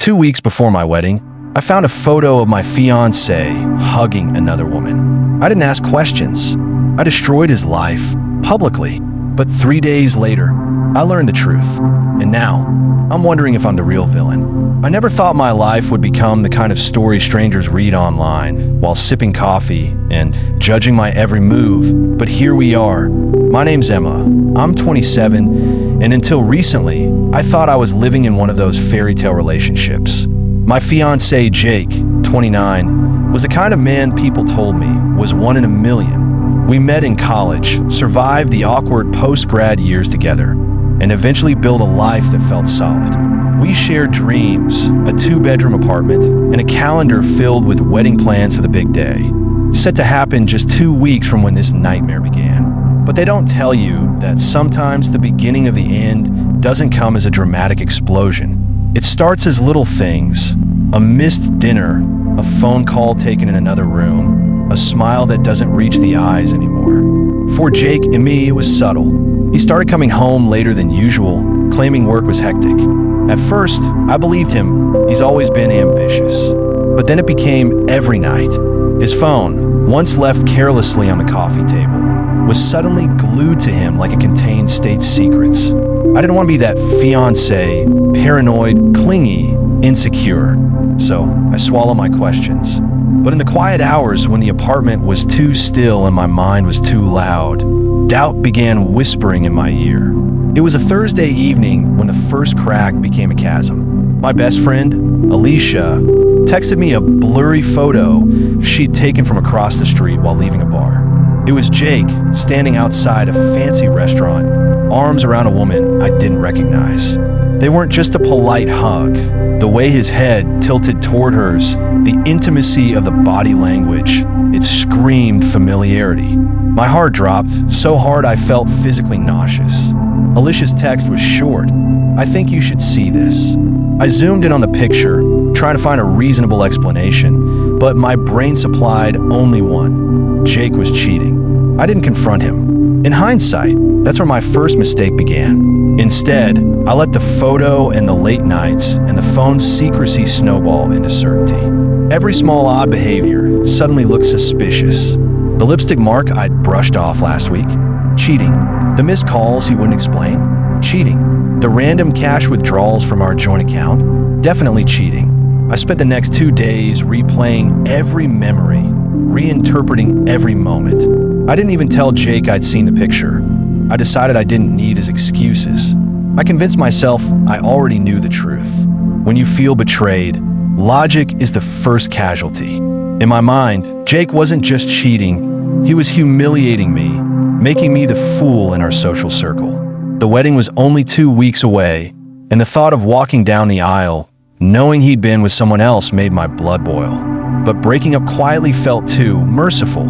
2 weeks before my wedding, I found a photo of my fiancé hugging another woman. I didn't ask questions. I destroyed his life publicly. But 3 days later, I learned the truth. And now, I'm wondering if I'm the real villain. I never thought my life would become the kind of story strangers read online while sipping coffee and judging my every move. But here we are. My name's Emma. I'm 27, and until recently, I thought I was living in one of those fairy tale relationships. My fiancé, Jake, 29, was the kind of man people told me was one in a million. We met in college, survived the awkward post-grad years together, and eventually built a life that felt solid. We shared dreams, a 2-bedroom apartment, and a calendar filled with wedding plans for the big day, set to happen just 2 weeks from when this nightmare began. But they don't tell you that sometimes the beginning of the end doesn't come as a dramatic explosion. It starts as little things: a missed dinner, a phone call taken in another room, a smile that doesn't reach the eyes anymore. For Jake and me, it was subtle. He started coming home later than usual, claiming work was hectic. At first, I believed him. He's always been ambitious. But then it became every night. His phone, once left carelessly on the coffee table, was suddenly glued to him like it contained state secrets. I didn't want to be that fiancé, paranoid, clingy, insecure. So I swallowed my questions. But in the quiet hours when the apartment was too still and my mind was too loud, doubt began whispering in my ear. It was a Thursday evening when the first crack became a chasm. My best friend, Alicia, texted me a blurry photo she'd taken from across the street while leaving a bar. It was Jake standing outside a fancy restaurant, arms around a woman I didn't recognize. They weren't just a polite hug. The way his head tilted toward hers, the intimacy of the body language, it screamed familiarity. My heart dropped so hard I felt physically nauseous. Alicia's text was short. "I think you should see this." I zoomed in on the picture, trying to find a reasonable explanation, but my brain supplied only one. Jake was cheating. I didn't confront him. In hindsight, that's where my first mistake began. Instead, I let the photo and the late nights and the phone's secrecy snowball into certainty. Every small odd behavior suddenly looked suspicious. The lipstick mark I'd brushed off last week? Cheating. The missed calls he wouldn't explain? Cheating. The random cash withdrawals from our joint account? Definitely cheating. I spent the next 2 days replaying every memory, reinterpreting every moment. I didn't even tell Jake I'd seen the picture. I decided I didn't need his excuses. I convinced myself I already knew the truth. When you feel betrayed, logic is the first casualty. In my mind, Jake wasn't just cheating, he was humiliating me, making me the fool in our social circle. The wedding was only 2 weeks away, and the thought of walking down the aisle, knowing he'd been with someone else, made my blood boil. But breaking up quietly felt too merciful.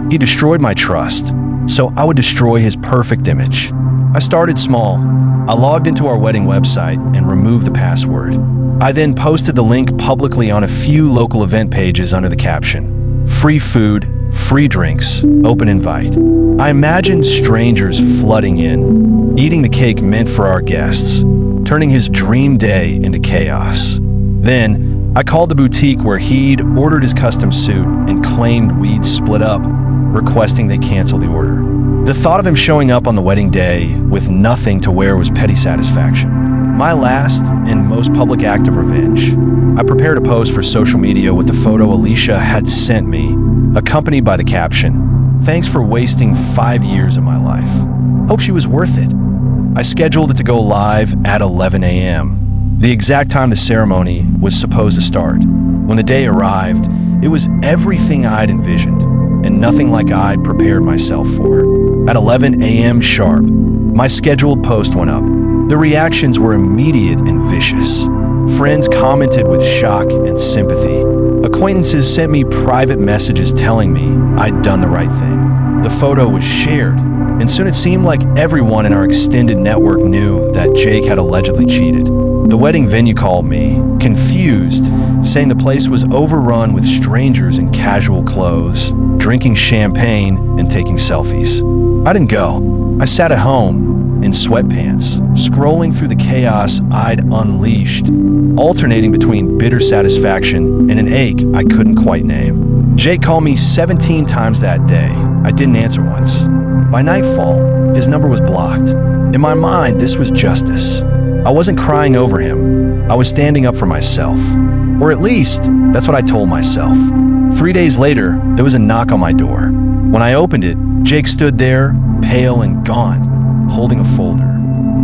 He destroyed my trust, so I would destroy his perfect image. I started small. I logged into our wedding website and removed the password. I then posted the link publicly on a few local event pages under the caption, "Free food, free drinks, open invite." I imagined strangers flooding in, eating the cake meant for our guests, turning his dream day into chaos. Then, I called the boutique where he'd ordered his custom suit and claimed we'd split up, requesting they cancel the order. The thought of him showing up on the wedding day with nothing to wear was petty satisfaction. My last and most public act of revenge. I prepared a post for social media with the photo Alicia had sent me, accompanied by the caption, "Thanks for wasting 5 years of my life. Hope she was worth it." I scheduled it to go live at 11 a.m., the exact time the ceremony was supposed to start. When the day arrived, it was everything I'd envisioned, and nothing like I'd prepared myself for. At 11 a.m. sharp, my scheduled post went up. The reactions were immediate and vicious. Friends commented with shock and sympathy. Acquaintances sent me private messages telling me I'd done the right thing. The photo was shared, and soon it seemed like everyone in our extended network knew that Jake had allegedly cheated. The wedding venue called me, confused, saying the place was overrun with strangers in casual clothes, drinking champagne and taking selfies. I didn't go. I sat at home, in sweatpants, scrolling through the chaos I'd unleashed, alternating between bitter satisfaction and an ache I couldn't quite name. Jake called me 17 times that day. I didn't answer once. By nightfall, his number was blocked. In my mind, this was justice. I wasn't crying over him. I was standing up for myself. Or at least, that's what I told myself. 3 days later, there was a knock on my door. When I opened it, Jake stood there, pale and gaunt, holding a folder.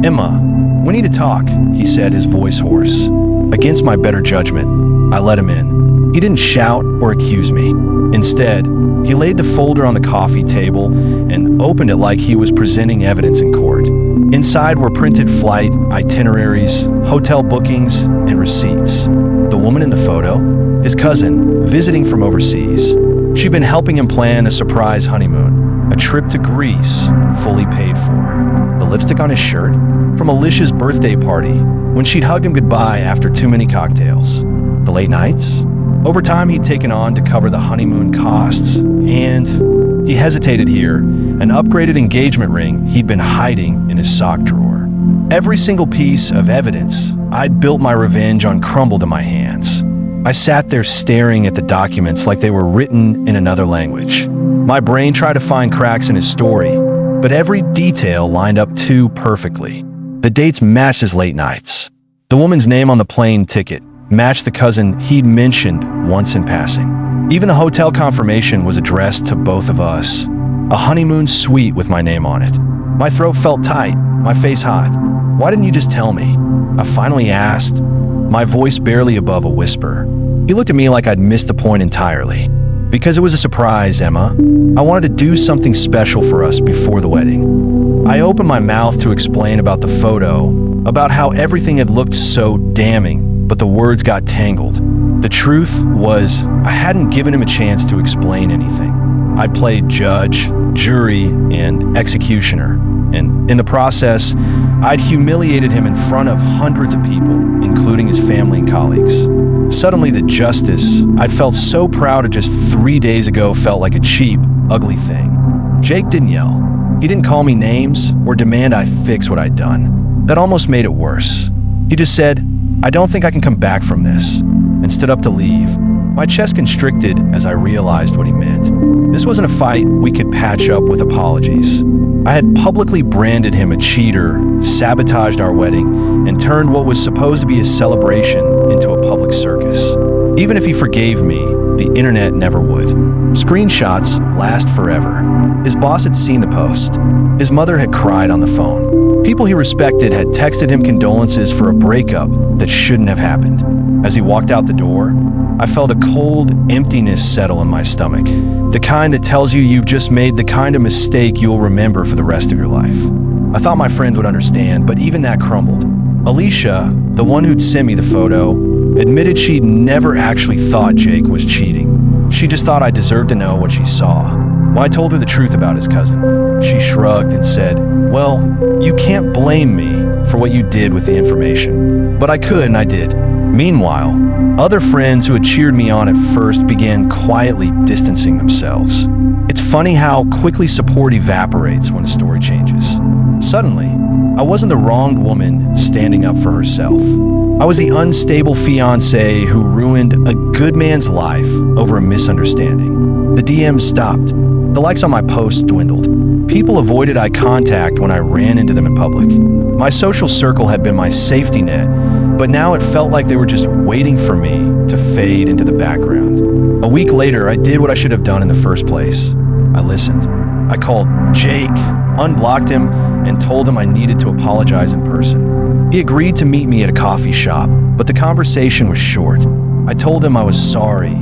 "Emma, we need to talk," he said, his voice hoarse. Against my better judgment, I let him in. He didn't shout or accuse me. Instead, he laid the folder on the coffee table and opened it like he was presenting evidence in court. Inside were printed flight itineraries, hotel bookings, and receipts. The woman in the photo, his cousin, visiting from overseas. She'd been helping him plan a surprise honeymoon, a trip to Greece, fully paid for. The lipstick on his shirt, from Alicia's birthday party, when she'd hugged him goodbye after too many cocktails. The late nights, over time he'd taken on to cover the honeymoon costs, and he hesitated here, an upgraded engagement ring he'd been hiding in his sock drawer. Every single piece of evidence I'd built my revenge on crumbled in my hands. I sat there staring at the documents like they were written in another language. My brain tried to find cracks in his story, but every detail lined up too perfectly. The dates matched his late nights. The woman's name on the plane ticket matched the cousin he'd mentioned once in passing. Even the hotel confirmation was addressed to both of us. A honeymoon suite with my name on it. My throat felt tight, my face hot. "Why didn't you just tell me?" I finally asked, my voice barely above a whisper. He looked at me like I'd missed the point entirely. "Because it was a surprise, Emma. I wanted to do something special for us before the wedding." I opened my mouth to explain about the photo, about how everything had looked so damning, but the words got tangled. The truth was, I hadn't given him a chance to explain anything. I'd played judge, jury, and executioner, and in the process, I'd humiliated him in front of hundreds of people, including his family and colleagues. Suddenly, the justice I'd felt so proud of just 3 days ago felt like a cheap, ugly thing. Jake didn't yell. He didn't call me names or demand I fix what I'd done. That almost made it worse. He just said, "I don't think I can come back from this," and stood up to leave. My chest constricted as I realized what he meant. This wasn't a fight we could patch up with apologies. I had publicly branded him a cheater, sabotaged our wedding, and turned what was supposed to be a celebration into a public circus. Even if he forgave me, the internet never would. Screenshots last forever. His boss had seen the post. His mother had cried on the phone. People he respected had texted him condolences for a breakup that shouldn't have happened. As he walked out the door, I felt a cold emptiness settle in my stomach. The kind that tells you you've just made the kind of mistake you'll remember for the rest of your life. I thought my friend would understand, but even that crumbled. Alicia, the one who'd sent me the photo, admitted she'd never actually thought Jake was cheating. She just thought I deserved to know what she saw. When I told her the truth about his cousin, she shrugged and said, "Well, you can't blame me for what you did with the information." But I could, and I did. Meanwhile, other friends who had cheered me on at first began quietly distancing themselves. It's funny how quickly support evaporates when a story changes. Suddenly, I wasn't the wronged woman standing up for herself. I was the unstable fiancé who ruined a good man's life over a misunderstanding. The DMs stopped. The likes on my posts dwindled. People avoided eye contact when I ran into them in public. My social circle had been my safety net, but now it felt like they were just waiting for me to fade into the background. A week later, I did what I should have done in the first place. I listened. I called Jake, unblocked him, and told him I needed to apologize in person. He agreed to meet me at a coffee shop, but the conversation was short. I told him I was sorry,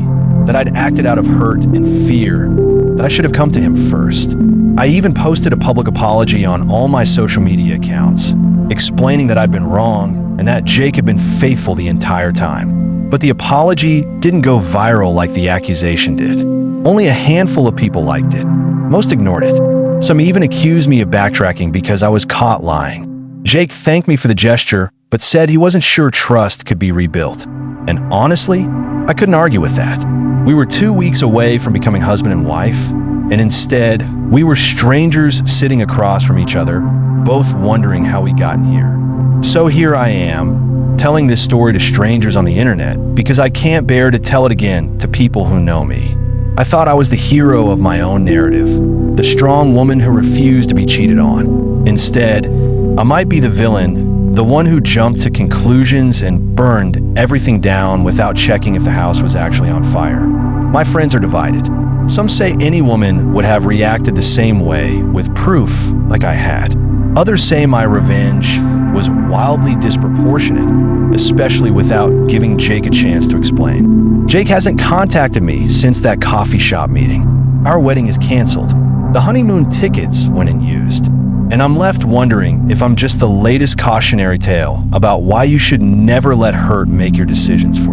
that I'd acted out of hurt and fear, that I should have come to him first. I even posted a public apology on all my social media accounts, explaining that I'd been wrong and that Jake had been faithful the entire time. But the apology didn't go viral like the accusation did. Only a handful of people liked it. Most ignored it. Some even accused me of backtracking because I was caught lying. Jake thanked me for the gesture, but said he wasn't sure trust could be rebuilt. And honestly, I couldn't argue with that. We were 2 weeks away from becoming husband and wife, and instead, we were strangers sitting across from each other, both wondering how we gotten here. So here I am, telling this story to strangers on the internet because I can't bear to tell it again to people who know me. I thought I was the hero of my own narrative, the strong woman who refused to be cheated on. Instead, I might be the villain, the one who jumped to conclusions and burned everything down without checking if the house was actually on fire. My friends are divided. Some say any woman would have reacted the same way with proof like I had. Others say my revenge was wildly disproportionate, especially without giving Jake a chance to explain. Jake hasn't contacted me since that coffee shop meeting. Our wedding is canceled. The honeymoon tickets went unused. And I'm left wondering if I'm just the latest cautionary tale about why you should never let hurt make your decisions for you.